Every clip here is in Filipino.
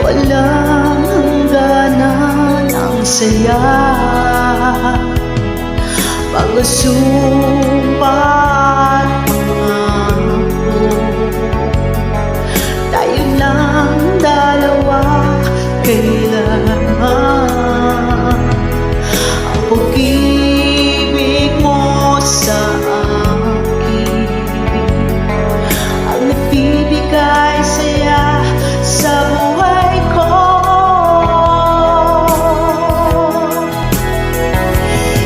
walang hangganan ang saya. Mga sumpa at pangako, tayo lang dalawa kailanman. Ang pag-ibig mo sa akin ang nagbibigay saya sa buhay ko.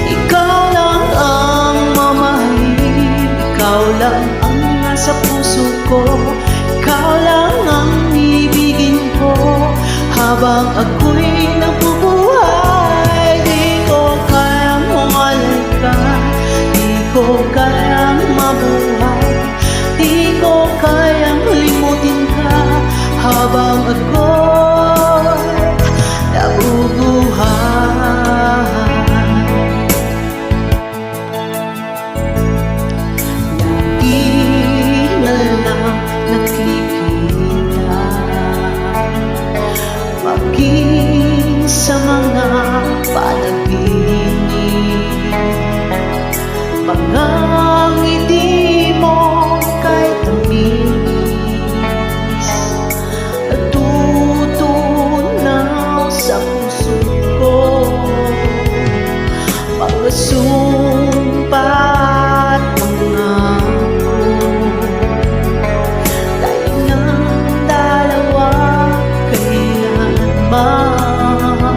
Ikaw lang ang mamahalin, ikaw lang ang nasa puso ko, ikaw lang ang ibigin ko habang ako'y nabubuhay. Di ko kayang umalay ka, di ko kayang mabuhay, di ko kayang limutin ka habang ako'y nabubuhay. Lagi na lang nakikita, maging sa mga panaginip, mga ngiti mo kahit tamis, natutunaw sa puso ko. Mga sumpa at pangako, tayo ng dalawa kailanman.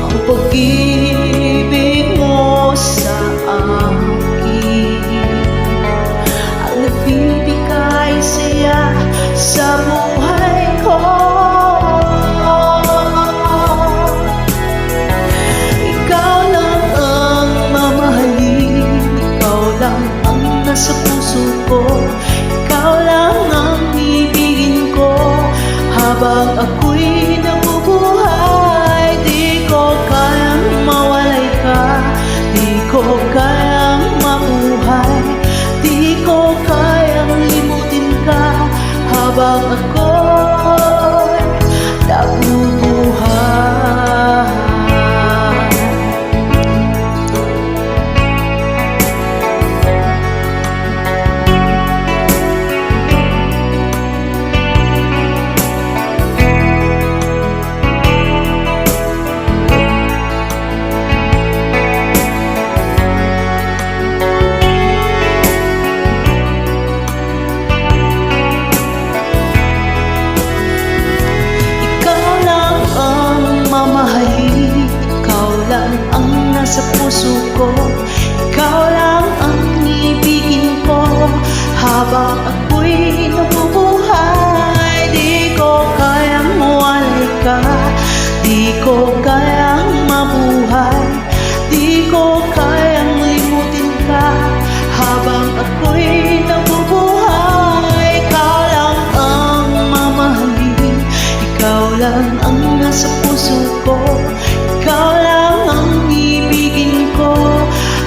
Ang pag-ibig mo sa akin ang nagbibigay saya sa buhay ko. Ikaw lang ang mamahalin, ikaw lang ang nasa puso ko, ikaw lang ang ibigin ko habang ako'y nabubuhay. Di ko kayang mawalay ka, di ko kayang mabuhay, di ko kayang limutin ka habang ako'y nabubuhay. Ikaw lang ang nasa puso ko, ikaw lang ang ibigin ko habang ako'y nabubuhay. Di ko kayang mawalay ka, di ko kayang mabuhay, di ko kayang limutin ka habang ako'y nabubuhay. Ikaw lang ang mamahalin, ikaw lang ang nasa puso ko, ikaw lang ang ibigin ko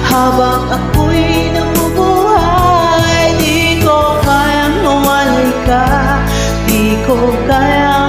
habang ako'y nabubuhay. Di ko kayang mawalay ka, di ko kayang